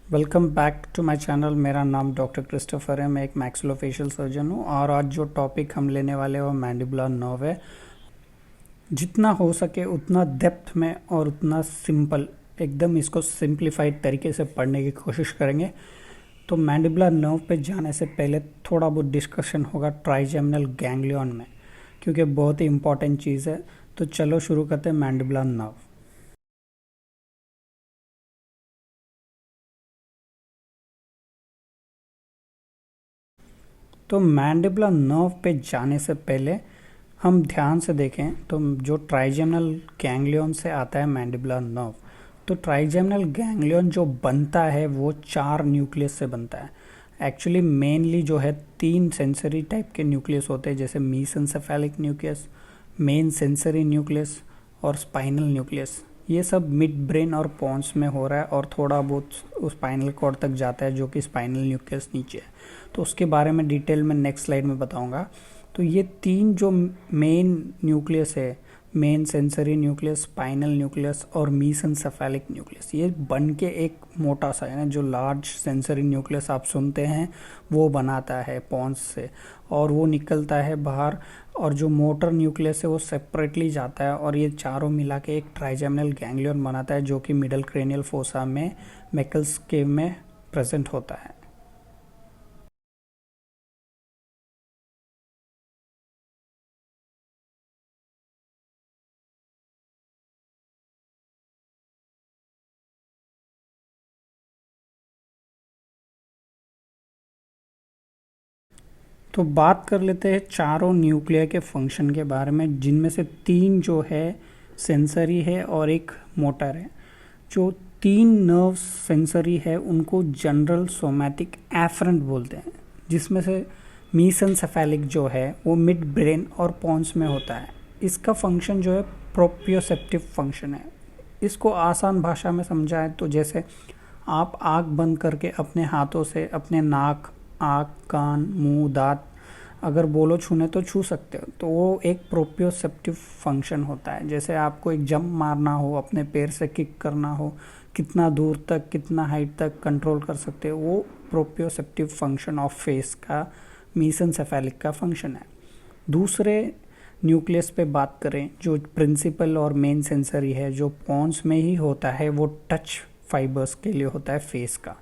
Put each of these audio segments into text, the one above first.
Welcome back to my channel. मेरा नाम doctor Christopher है। मैं एक मैक्सिलोफेशियल सर्जन हूँ और आज जो टॉपिक हम लेने वाले हैं वो मैंडिबुलर नर्व है। जितना हो सके उतना डेप्थ में और उतना सिंपल, एकदम इसको सिंप्लीफाइड तरीके से पढ़ने की कोशिश करेंगे। तो मैंडिबुलर नर्व पे जाने से पहले थोड़ा बहुत डिस्कशन होगा ट्राइजेमिनल गैंग्लियन में, क्योंकि बहुत ही इंपॉर्टेंट चीज़ है। तो चलो शुरू करते हैं मैंडिबुलर नर्व। तो मैंडिबुलर नर्व पे जाने से पहले हम ध्यान से देखें तो जो ट्राइजेमिनल गैंग्लियन से आता है मैंडिबुलर नर्व, तो ट्राइजेमिनल गैंग्लियन जो बनता है वो 4 न्यूक्लियस से बनता है। एक्चुअली मेनली जो है 3 सेंसरी टाइप के न्यूक्लियस होते हैं, जैसे मीसेंसेफेलिक न्यूक्लियस, मेन सेंसरी न्यूक्लियस और स्पाइनल न्यूक्लियस। ये सब मिड ब्रेन और पॉन्स में हो रहा है और थोड़ा बहुत स्पाइनल कॉर्ड तक जाता है, जो कि स्पाइनल न्यूक्लियस नीचे है। तो उसके बारे में डिटेल में नेक्स्ट स्लाइड में बताऊंगा। तो ये 3 जो मेन न्यूक्लियस है, main sensory nucleus, spinal nucleus और मीसेंसेफेलिक न्यूक्लियस, ये बन के एक मोटा सा है ना, जो लार्ज सेंसरी न्यूक्लियस आप सुनते हैं वो बनाता है पॉन्स से, और वो निकलता है बाहर। और जो मोटर न्यूक्लियस है वो सेपरेटली जाता है और ये चारों मिला के एक ट्राइजेमिनल गैंग्लियन बनाता है, जो कि मिडल क्रेनियल फोसा में मैकल्स केव में प्रेजेंट होता है। तो बात कर लेते हैं चारों न्यूक्लियर के फंक्शन के बारे में, जिनमें से 3 जो है सेंसरी है और एक मोटर है। जो 3 नर्व सेंसरी है उनको जनरल सोमैटिक एफरेंट बोलते हैं, जिसमें से मीसेंसेफेलिक जो है वो मिड ब्रेन और पॉन्स में होता है। इसका फंक्शन जो है प्रोप्रियोसेप्टिव फंक्शन है। इसको आसान भाषा में समझाएं तो जैसे आप आँख बंद करके अपने हाथों से अपने नाक, आँख, कान, मुंह, दांत अगर बोलो छूने तो छू सकते हो, तो वो एक प्रोप्रियोसेप्टिव फंक्शन होता है। जैसे आपको एक जंप मारना हो, अपने पैर से किक करना हो, कितना दूर तक, कितना हाइट तक कंट्रोल कर सकते हो, वो प्रोप्रियोसेप्टिव फंक्शन ऑफ फेस का मीसेंसेफेलिक का फंक्शन है। दूसरे न्यूक्लियस पे बात करें, जो प्रिंसिपल और मेन सेंसरी है, जो पॉन्स में ही होता है, वो टच फाइबर्स के लिए होता है फेस का।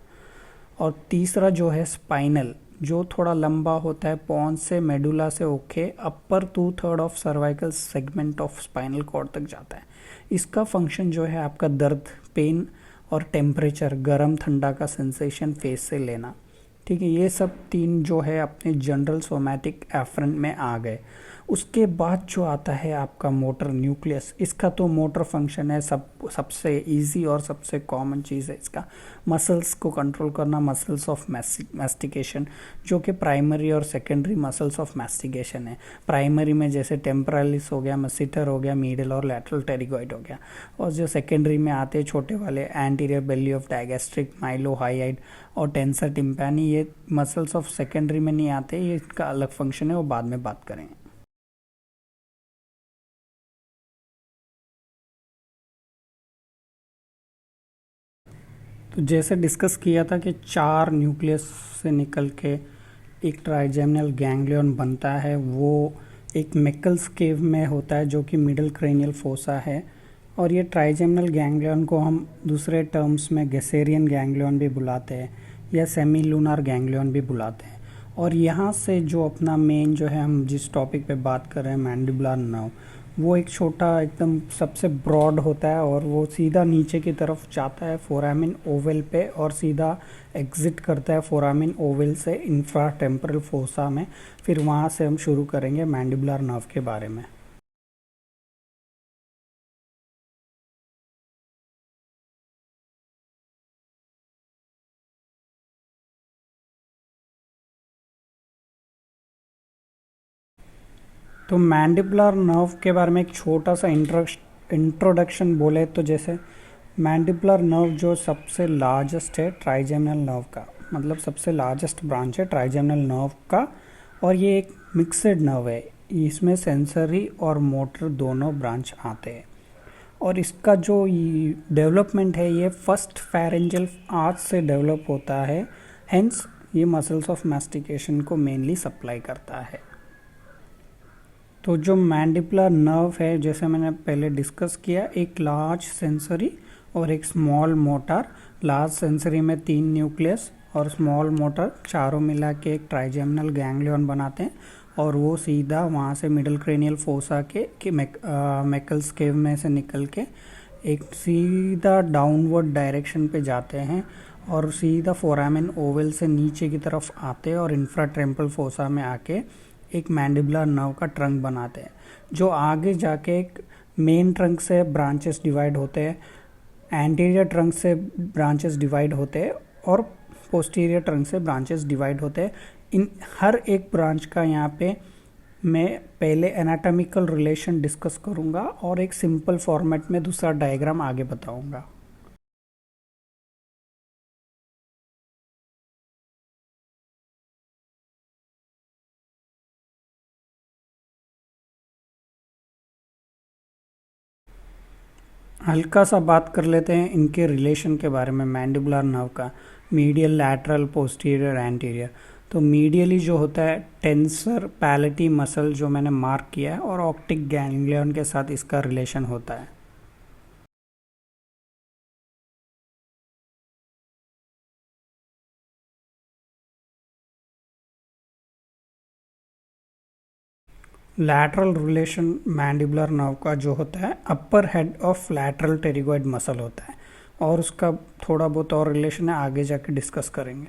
और तीसरा जो है स्पाइनल, जो थोड़ा लंबा होता है, पॉन्स से मेडुला से होके upper 2/3 of cervical segment of spinal cord तक जाता है। इसका फंक्शन जो है आपका दर्द, पेन और टेम्परेचर, गरम ठंडा का सेंसेशन फेस से लेना। ठीक है, ये सब 3 जो है अपने जनरल सोमैटिक एफरेंट में आ गए। उसके बाद जो आता है आपका मोटर न्यूक्लियस, इसका तो मोटर फंक्शन है सबसे इजी और सबसे कॉमन चीज़ है इसका, मसल्स को कंट्रोल करना, मसल्स ऑफ मैस्टिकेशन, जो कि प्राइमरी और सेकेंडरी मसल्स ऑफ मैस्टिकेशन है। प्राइमरी में जैसे टेम्पोरालिस हो गया, मसीटर हो गया, मीडियल और लैटरल टेरिगॉइड हो गया। और जो सेकेंडरी में आते हैं छोटे वाले, anterior belly of digastric, mylohyoid और टेंसर टिम्पैनी, ये मसल्स ऑफ सेकेंडरी में नहीं आते, ये इसका अलग फंक्शन है, वो बाद में बात करेंगे। तो जैसे डिस्कस किया था कि 4 न्यूक्लियस से निकल के एक ट्राइजेमिनल गैंग्लियन बनता है, वो एक मैकल्स केव में होता है, जो कि मिडल क्रेनियल फोसा है। और ये ट्राइजेमिनल गैंग्लियन को हम दूसरे टर्म्स में गैसेरियन गैंग्लियन भी बुलाते हैं या सेमी लूनार गैंग्लियन भी बुलाते हैं। और यहाँ से जो अपना मेन जो है, हम जिस टॉपिक पे बात कर रहे हैं मैंडिबुलर नर्व, वो एक छोटा एकदम सबसे ब्रॉड होता है और वो सीधा नीचे की तरफ जाता है फोरामिन ओवल पे और सीधा एग्जिट करता है फोरामिन ओवल से इंफ्रा टेम्पोरल फोसा में। फिर वहाँ से हम शुरू करेंगे मैंडिबुलर नर्व के बारे में। तो मैंडिबुलर नर्व के बारे में एक छोटा सा इंट्रोडक्शन बोले तो जैसे मैंडिबुलर नर्व जो सबसे लार्जेस्ट है ट्राइजेमिनल नर्व का, मतलब सबसे लार्जेस्ट ब्रांच है ट्राइजेमिनल नर्व का, और ये एक मिक्सड नर्व है। इसमें सेंसरी और मोटर दोनों ब्रांच आते हैं। और इसका जो डेवलपमेंट है ये फर्स्ट फेरेंजियल आर्च से डेवलप होता है, हेंस ये मसल्स ऑफ मैस्टिकेशन को मेनली सप्लाई करता है। तो जो मैंडिबुलर नर्व है, जैसे मैंने पहले डिस्कस किया, एक लार्ज सेंसरी और एक स्मॉल मोटर। लार्ज सेंसरी में 3 न्यूक्लियस और स्मॉल मोटर चारों मिला के एक ट्राइजेमिनल गैंग्लियन बनाते हैं और वो सीधा वहाँ से मिडल क्रेनियल फोसा के मैकल्स केव में से निकल के एक सीधा डाउनवर्ड डायरेक्शन पे जाते हैं और सीधा फोरामेन ओवल से नीचे की तरफ आते हैं और इंफ्राटेम्पल फोसा में आके एक मैंडिबुलर नर्व का ट्रंक बनाते हैं, जो आगे जाके एक मेन ट्रंक से ब्रांचेस डिवाइड होते हैं, एंटीरियर ट्रंक से ब्रांचेस डिवाइड होते हैं और पोस्टीरियर ट्रंक से ब्रांचेस डिवाइड होते हैं। इन हर एक ब्रांच का यहाँ पे मैं पहले एनाटॉमिकल रिलेशन डिस्कस करूँगा और एक सिंपल फॉर्मेट में दूसरा डायग्राम आगे बताऊँगा। हल्का सा बात कर लेते हैं इनके रिलेशन के बारे में, मैंडिबुलर नर्व का, मीडियल, लैटरल, पोस्टीरियर, एंटीरियर। तो मीडियली जो होता है टेंसर पैलेटी मसल जो मैंने मार्क किया है और ऑप्टिक गैंग्लियन के साथ इसका रिलेशन होता है। लैटरल रिलेशन मैंडिबुलर नर्व का जो होता है upper head of lateral pterygoid muscle होता है और उसका थोड़ा बहुत और रिलेशन है, आगे जाके डिस्कस करेंगे।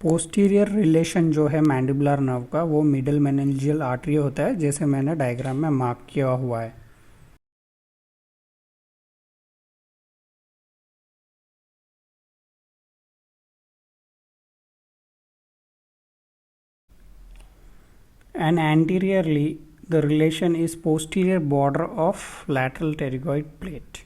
पोस्टीरियर रिलेशन जो है मैंडिबुलर नर्व का वो मिडल मेनिंजियल आर्टरी होता है, जैसे मैंने डायग्राम में मार्क किया हुआ है। And anteriorly, the relation is posterior border of lateral pterygoid plate.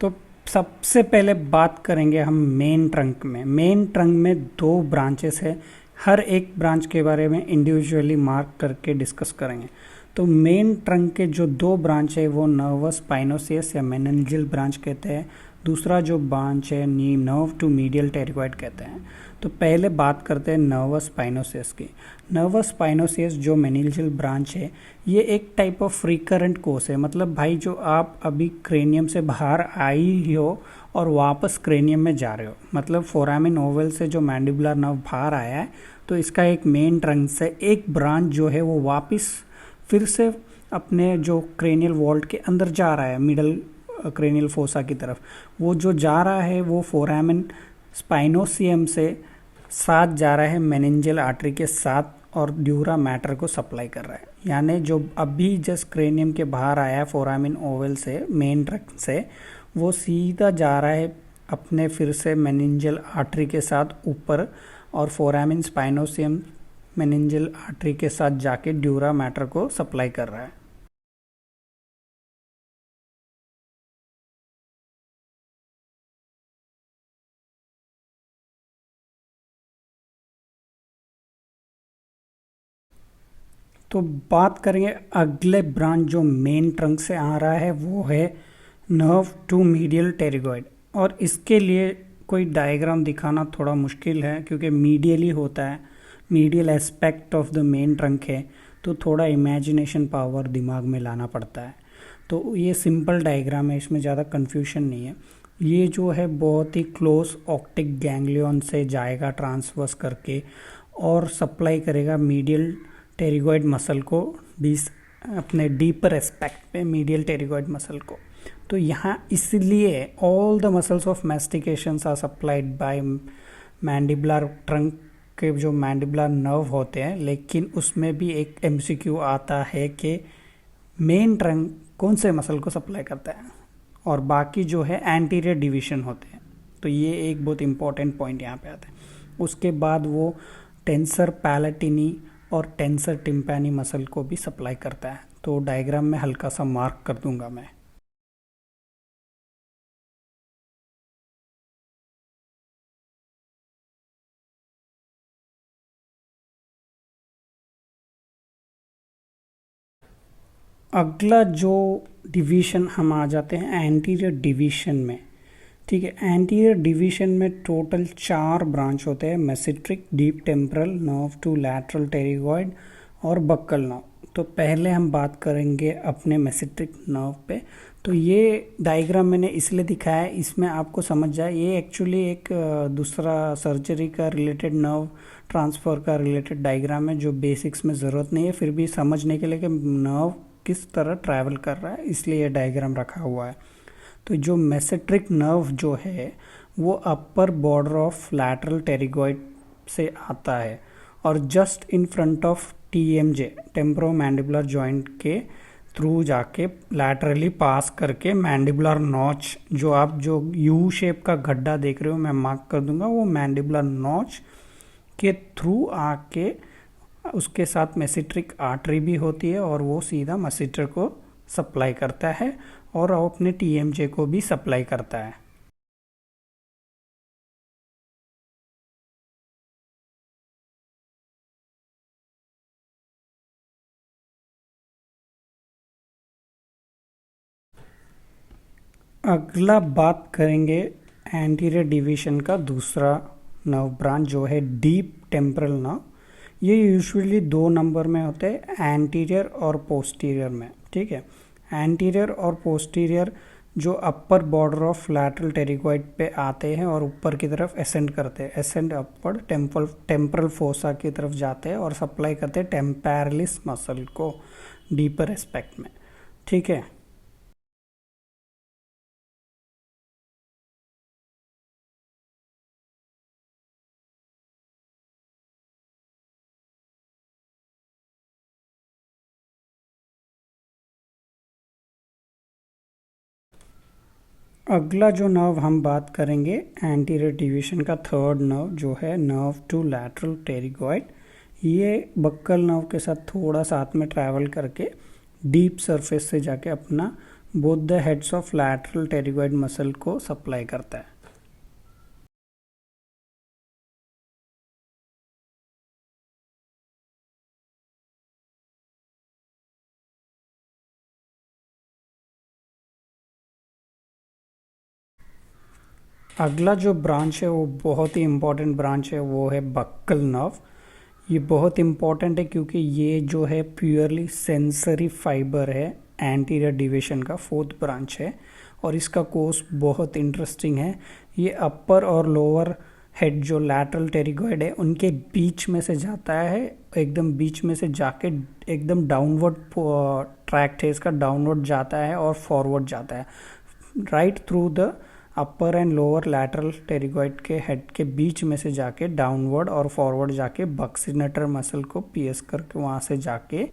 तो सबसे पहले बात करेंगे हम मेन ट्रंक में। मेन ट्रंक में 2 ब्रांचेस है, हर एक ब्रांच के बारे में इंडिविजुअली मार्क करके डिस्कस करेंगे। तो मेन ट्रंक के जो 2 ब्रांच है वो नर्वस स्पाइनोसियस या मेनिंजियल ब्रांच कहते हैं, दूसरा जो ब्रांच है नर्व टू मीडियल टेरिगॉइड कहते हैं। तो पहले बात करते हैं नर्वस स्पाइनोसियस की। नर्वस स्पाइनोसियस जो मेनिंजियल ब्रांच है ये एक टाइप ऑफ रिकरेंट कोर्स है, मतलब भाई जो आप अभी क्रेनियम से बाहर आई हो और वापस क्रेनियम में जा रहे हो, मतलब फोरामिन ओवल से जो मैंडिबुलर नर्व बाहर आया है तो इसका एक मेन ट्रंक से एक ब्रांच जो है वो वापस फिर से अपने जो क्रेनियल वॉल्ट के अंदर जा रहा है, मिडल क्रेनियल फोसा की तरफ। वो जो जा रहा है वो फोरामिन स्पाइनोसियम से साथ जा रहा है मेनिंजियल आर्टरी के साथ और ड्यूरा मैटर को सप्लाई कर रहा है। यानी जो अभी जस्ट क्रेनियम के बाहर आया है फोरामिन ओवल से मेन ट्रंक से, वो सीधा जा रहा है अपने फिर से मेनिंजियल आर्टरी के साथ ऊपर और फोरामिन स्पाइनोसियम मेनिंजियल आर्टरी के साथ जाके ड्यूरा मैटर को सप्लाई कर रहा है। तो बात करेंगे अगले ब्रांच जो मेन ट्रंक से आ रहा है वो है नर्व टू मीडियल टेरिगॉइड। और इसके लिए कोई डायग्राम दिखाना थोड़ा मुश्किल है क्योंकि मीडियली होता है, medial aspect of the main trunk है, तो थोड़ा इमेजिनेशन पावर दिमाग में लाना पड़ता है। तो ये सिंपल डायग्राम है, इसमें ज़्यादा कन्फ्यूजन नहीं है। ये जो है बहुत ही क्लोज ऑप्टिक गैंग्लियन से जाएगा ट्रांसवर्स करके और सप्लाई करेगा मीडियल टेरिगॉइड मसल को, अपने डीपर एस्पेक्ट पे मीडियल टेरिगॉइड मसल को। तो यहाँ इसलिए all the muscles of mastications are supplied by mandibular trunk के जो मैंडिबुलर नर्व होते हैं, लेकिन उसमें भी एक एमसीक्यू आता है कि मेन ट्रंक कौन से मसल को सप्लाई करता है और बाकी जो है एंटीरियर डिवीजन होते हैं। तो ये एक बहुत इंपॉर्टेंट पॉइंट यहाँ पे आता है। उसके बाद वो टेंसर पैलेटिनी और टेंसर टिम्पैनी मसल को भी सप्लाई करता है। तो डायग्राम में हल्का सा मार्क कर दूंगा मैं। अगला जो डिवीजन हम आ जाते हैं एंटीरियर डिवीजन में। ठीक है, एंटीरियर डिवीजन में टोटल 4 ब्रांच होते हैं, masseteric, deep temporal nerve to lateral pterygoid और बक्कल नर्व। तो पहले हम बात करेंगे अपने मेसेंट्रिक नर्व पे। तो ये डायग्राम मैंने इसलिए दिखाया है, इसमें आपको समझ जाए ये एक्चुअली एक दूसरा सर्जरी का रिलेटेड नर्व ट्रांसफ़र का रिलेटेड डायग्राम है, जो बेसिक्स में ज़रूरत नहीं है, फिर भी समझने के लिए कि नर्व किस तरह ट्रैवल कर रहा है, इसलिए ये डायग्राम रखा हुआ है। तो जो मेसेंट्रिक नर्व जो है वो upper border of lateral pterygoid से आता है और just in front of TMJ temporomandibular joint के थ्रू जाके लैटरली पास करके मैंडिबुलर नॉच, जो आप जो यू शेप का गड्ढा देख रहे हो मैं मार्क कर दूंगा, वो मैंडिबुलर नॉच के थ्रू आके उसके साथ मेसेंट्रिक आर्टरी भी होती है और वो सीधा मसेंटर को सप्लाई करता है और अपने टीएमजे को भी सप्लाई करता है। अगला बात करेंगे एंटीरियर डिवीजन का दूसरा नर्व ब्रांच जो है डीप टेम्परल नर्व। ये यूजुअली 2 नंबर में होते हैं, एंटीरियर और पोस्टीरियर में। ठीक है, एंटीरियर और पोस्टीरियर जो upper border of lateral pterygoid पे आते हैं और ऊपर की तरफ एसेंड करते हैं, एसेंड अपवर्ड टेम्परल फोसा की तरफ जाते हैं और सप्लाई करते हैं टेम्पैरलिस मसल को डीपर एस्पेक्ट में। ठीक है, अगला जो नर्व हम बात करेंगे एंटीरियर डिवीजन का थर्ड नर्व जो है नर्व टू लैटरल टेरिगॉइड। ये बक्कल नर्व के साथ थोड़ा साथ में ट्रैवल करके डीप सरफेस से जाके अपना both the heads of lateral pterygoid muscle को सप्लाई करता है। अगला जो ब्रांच है वो बहुत ही इम्पोर्टेंट ब्रांच है, वो है बक्कल नर्व। ये बहुत इम्पोर्टेंट है क्योंकि ये जो है प्योरली सेंसरी फाइबर है, एंटीरियर डिवीजन का 4th ब्रांच है और इसका कोर्स बहुत इंटरेस्टिंग है। ये अपर और लोअर हेड जो लैटरल टेरिगॉइड है उनके बीच में से जाता है, एकदम बीच में से जाके एकदम डाउनवर्ड ट्रैक्ट है इसका, डाउनवर्ड जाता है और फॉरवर्ड जाता है right through the upper and lower lateral pterygoid के हेड के बीच में से जाके डाउनवर्ड और फॉरवर्ड जाके बक्सिनेटर मसल को पीएस करके वहाँ से जाके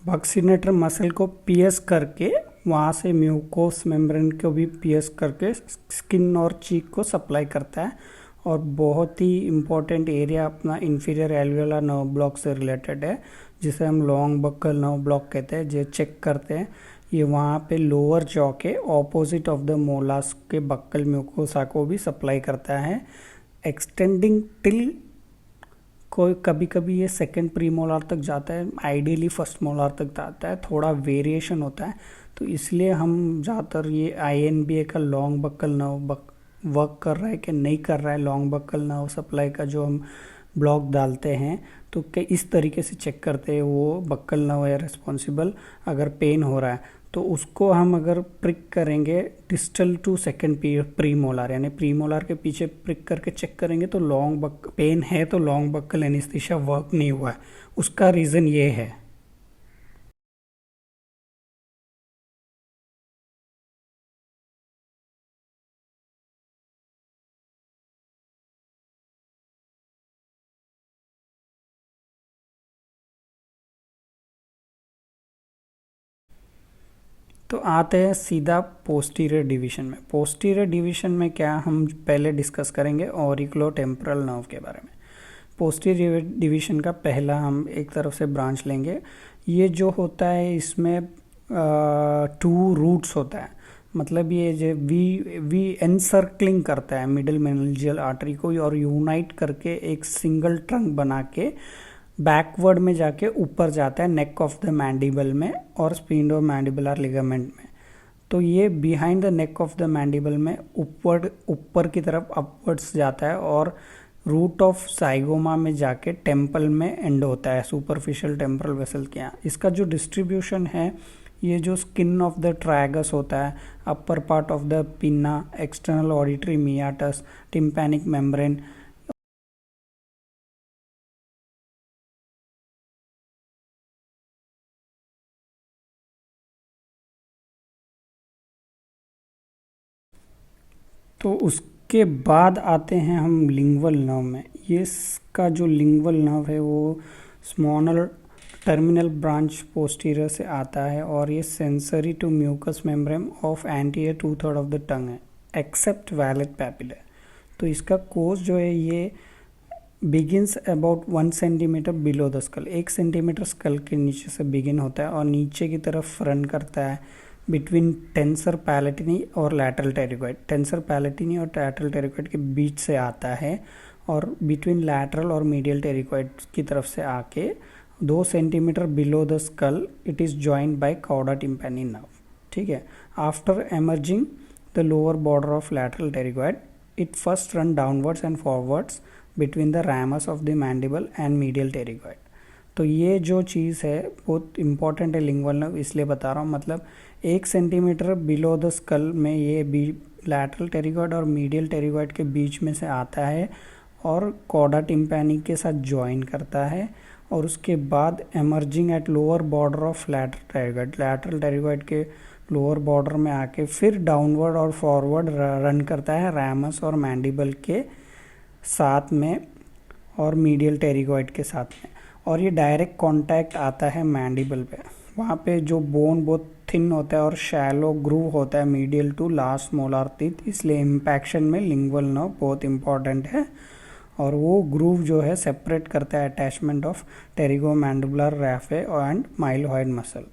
बक्सिनेटर मसल को पीएस करके वहाँ से म्यूकोस मेम्ब्रेन को भी पीएस करके स्किन और चीक को सप्लाई करता है। और बहुत ही इम्पोर्टेंट एरिया अपना इंफीरियर एल्वियोलर नर्व ब्लॉक से रिलेटेड है, जिसे हम लॉन्ग बक्कल नर्व ब्लॉक कहते हैं। जो चेक करते हैं ये वहाँ पे लोअर जॉ के ऑपोजिट ऑफ द मोलास के बक्कल म्यूकोसा को भी सप्लाई करता है, एक्सटेंडिंग टिल कोई कभी कभी ये सेकंड प्रीमोलार तक जाता है, आइडियली फर्स्ट मोलार तक जाता है, थोड़ा वेरिएशन होता है। तो इसलिए हम ज़्यादातर ये INBA का लॉन्ग बक्कल नर्व वर्क कर रहा है कि नहीं कर रहा है, लॉन्ग बक्कल नर्व सप्लाई का जो हम ब्लॉक डालते हैं तो इस तरीके से चेक करते हैं वो बक्कल नर्व है रिस्पॉन्सिबल। अगर पेन हो रहा है तो उसको हम अगर प्रिक करेंगे डिस्टल टू सेकंड प्रीमोलार, यानी प्रीमोलार के पीछे प्रिक करके चेक करेंगे तो लॉन्ग पेन है तो लॉन्ग बक्कल एनेस्थीसिया वर्क नहीं हुआ है। उसका रीज़न ये है। तो आते हैं सीधा पोस्टीरियर डिवीजन में। पोस्टीरियर डिवीजन में क्या हम पहले डिस्कस करेंगे ऑरिकुलो टेम्पोरल नर्व के बारे में। पोस्टीरियर डिवीजन का पहला हम एक तरफ से ब्रांच लेंगे, ये जो होता है इसमें टू रूट्स होता है, मतलब ये जो वी वी एनसर्कलिंग करता है मिडिल मेनिंजियल आर्टरी को और यूनाइट करके एक सिंगल ट्रंक बना के बैकवर्ड में जाके ऊपर जाता है नेक ऑफ द मैंडिबल में और स्पिंडो मैंडिबुलर लिगामेंट में। तो ये behind the neck of the mandible में ऊपर की तरफ अपवर्ड्स जाता है और रूट ऑफ साइगोमा में जाके टेम्पल में एंड होता है, सुपरफिशियल टेम्परल वेसल के यहाँ। इसका जो डिस्ट्रीब्यूशन है, ये जो स्किन ऑफ द ट्रायगस होता है, upper part of the pinna, external auditory meatus, tympanic membrane, तो उसके बाद आते हैं हम लिंगवल नर्व में। ये इसका जो लिंगवल नर्व है वो स्मॉनल टर्मिनल ब्रांच पोस्टीरियर से आता है और ये sensory to mucous membrane of anterior 2/3 of the tongue है एक्सेप्ट वैलेट पैपिला। तो इसका कोर्स जो है ये begins about 1 centimetre below the skull, 1 centimetre skull के नीचे से बिगिन होता है और नीचे की तरफ रन करता है बिटवीन टेंसर पैलेटिनी और लैटरल टेरिकॉइड। टेंसर पैलेटिनी और लैटरल टेरिकॉइड के बीच से आता है और बिटवीन लैटरल और मीडियल टेरिकॉइड की तरफ से आके 2 centimetre below the skull it is joined by chorda tympani nerve. ठीक है, after emerging the lower border of lateral pterygoid it first run downwards and forwards between the ramus of the mandible and medial pterygoid. तो ये जो चीज़ है बहुत important है lingual nerve, इसलिए बता रहा हूँ। मतलब 1 सेंटीमीटर बिलो द स्कल में ये लैटरल टेरिकॉइड और मीडियल टेरिकॉइड के बीच में से आता है और कॉर्डा टिम्पैनी के साथ ज्वाइन करता है और उसके बाद emerging at lower border of lateral pterygoid के लोअर बॉर्डर में आके फिर डाउनवर्ड और फॉरवर्ड रन करता है ramus और मैंडिबल के साथ में और मीडियल टेरिकॉइड के साथ में, और ये डायरेक्ट कांटेक्ट आता है मैंडिबल पे। वहाँ पे जो बोन बहुत थिन होता है और शैलो ग्रूव होता है medial to last molar teeth, इसलिए इम्पैक्शन में लिंगुअल नर्व बहुत इंपॉर्टेंट है। और वो ग्रूव जो है सेपरेट करता है attachment of pterygomandibular raphe and mylohyoid muscle.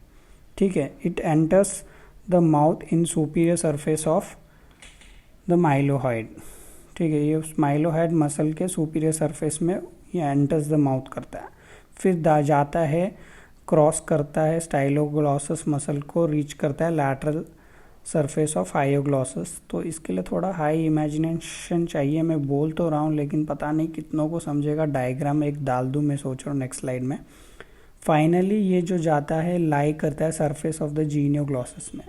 ठीक है, it enters the mouth in superior surface of the mylohyoid. ठीक है, ये माइलोहॉइड मसल के सुपीरियर सरफेस में ये एंटर्स द माउथ करता है, फिर जाता है क्रॉस करता है स्टाइलोग्लॉसस मसल को, रीच करता है लैटरल सरफेस ऑफ हाइयोग्लॉसस। तो इसके लिए थोड़ा हाई इमेजिनेशन चाहिए, मैं बोल तो रहा हूँ लेकिन पता नहीं कितनों को समझेगा। डायग्राम एक डाल दूँ, मैं सोच रहा हूँ नेक्स्ट स्लाइड में। फाइनली ये जो जाता है लाई करता है सरफेस ऑफ द जीनियोग्लॉसस में,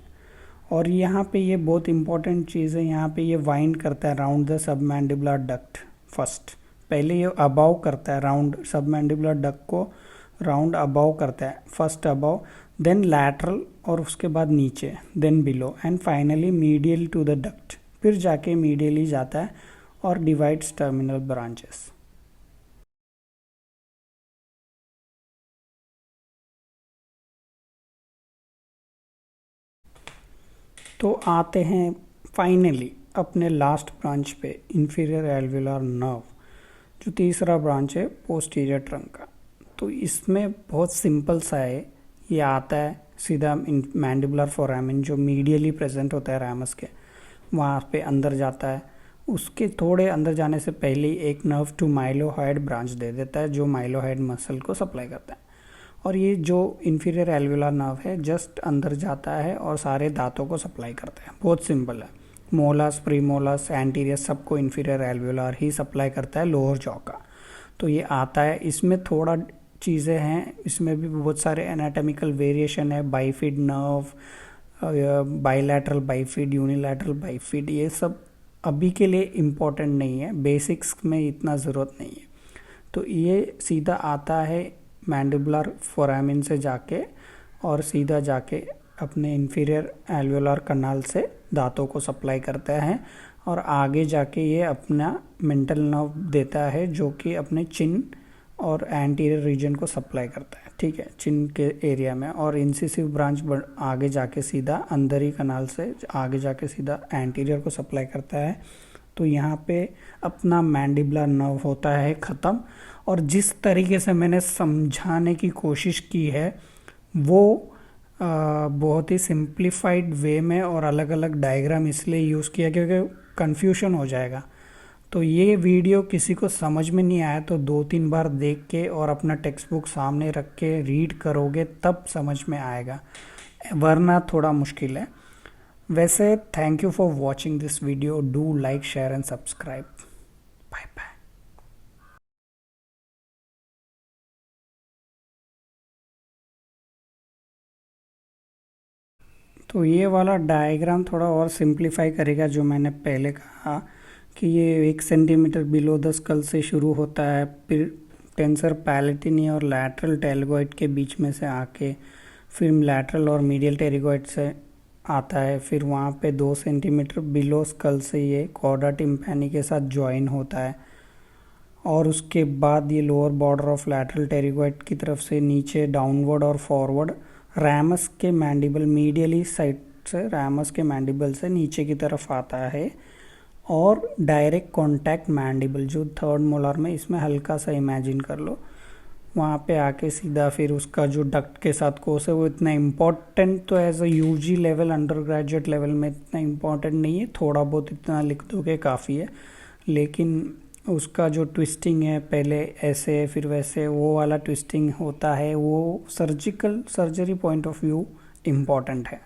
और यहाँ पे ये बहुत इंपॉर्टेंट चीज़ है, यहाँ पे ये वाइंड करता है round the submandibular duct first. पहले ये अबाव करता है, राउंड सबमैंडिबुलर डक्ट को राउंड अबाव करता है, फर्स्ट अबाव, देन लैटरल और उसके बाद नीचे, then below and finally medial to the duct. फिर जाके मीडियली जाता है और डिवाइड्स टर्मिनल ब्रांचेस। तो आते हैं फाइनली अपने लास्ट ब्रांच पे, इंफीरियर एल्वियोलर नर्व, जो तीसरा ब्रांच है पोस्टीरियर ट्रंक का। तो इसमें बहुत सिंपल सा है, ये आता है सीधा मैंडिबुलर फोरामेन जो मीडियली प्रेजेंट होता है ramus के, वहाँ पे अंदर जाता है। उसके थोड़े अंदर जाने से पहले ही एक नर्व टू माइलोहॉइड ब्रांच दे देता है जो माइलोहॉइड मसल को सप्लाई करता है। और ये जो इंफीरियर एल्वियोलर नर्व है जस्ट अंदर जाता है और सारे दांतों को सप्लाई करता है। बहुत सिंपल है, मोलस, प्रीमोलस, एंटीरियर सबको इंफीरियर एल्वियोलर ही सप्लाई करता है लोअर जॉ का। तो ये आता है, इसमें थोड़ा चीज़ें हैं, इसमें भी बहुत सारे एनाटॉमिकल वेरिएशन है, bifid nerve, bilateral bifid, unilateral bifid, ये सब अभी के लिए इम्पोर्टेंट नहीं है, बेसिक्स में इतना ज़रूरत नहीं है। तो ये सीधा आता है मैंडिबुलर फोरामिन से जाके और सीधा जाके अपने इंफीरियर एल्वियोलर कनाल से दांतों को सप्लाई करता है और आगे जाके ये अपना मेंटल नर्व देता है जो कि अपने चिन और एंटीरियर रीजन को सप्लाई करता है। ठीक है, चिन के एरिया में, और इंसिसिव ब्रांच आगे जाके सीधा अंदर ही कनाल से आगे जाके सीधा एंटीरियर को सप्लाई करता है। तो यहाँ पे अपना मैंडिबुलर नर्व होता है ख़त्म। और जिस तरीके से मैंने समझाने की कोशिश की है वो बहुत ही सिंप्लीफाइड वे में और अलग अलग डायग्राम इसलिए यूज़ किया क्योंकि कन्फ्यूजन हो जाएगा। तो ये वीडियो किसी को समझ में नहीं आया तो 2-3 बार देख के और अपना टेक्स्ट बुक सामने रख के रीड करोगे तब समझ में आएगा, वरना थोड़ा मुश्किल है। वैसे thank you for watching this video, do like share and subscribe. Bye bye. तो ये वाला डायग्राम थोड़ा और सिंप्लीफाई करेगा जो मैंने पहले कहा कि ये 1 सेंटीमीटर बिलो द स्कल से शुरू होता है, फिर टेंसर पैलेटिनी और लैटरल टेरिगोइड के बीच में से आके फिर लैटरल और मीडियल टेरिगोइड से आता है, फिर वहाँ पे 2 सेंटीमीटर बिलो स्कल से ये कॉर्डा टिम्पैनी के साथ ज्वाइन होता है और उसके बाद ये lower border of lateral pterygoid की तरफ से नीचे डाउनवर्ड और फॉरवर्ड रैमस के मैंडिबल मीडियली साइड से रैमस के मैंडिबल से नीचे की तरफ आता है और डायरेक्ट कॉन्टैक्ट मैंडिबल जो थर्ड मोलर में, इसमें हल्का सा इमेजिन कर लो, वहाँ पे आके सीधा फिर उसका जो डक्ट के साथ कोर्स है वो इतना इम्पोर्टेंट तो as a UG level undergraduate level में इतना इम्पोर्टेंट नहीं है, थोड़ा बहुत इतना लिख दोगे काफ़ी है। लेकिन उसका जो ट्विस्टिंग है पहले ऐसे फिर वैसे, वो वाला ट्विस्टिंग होता है, वो surgery point of view important है।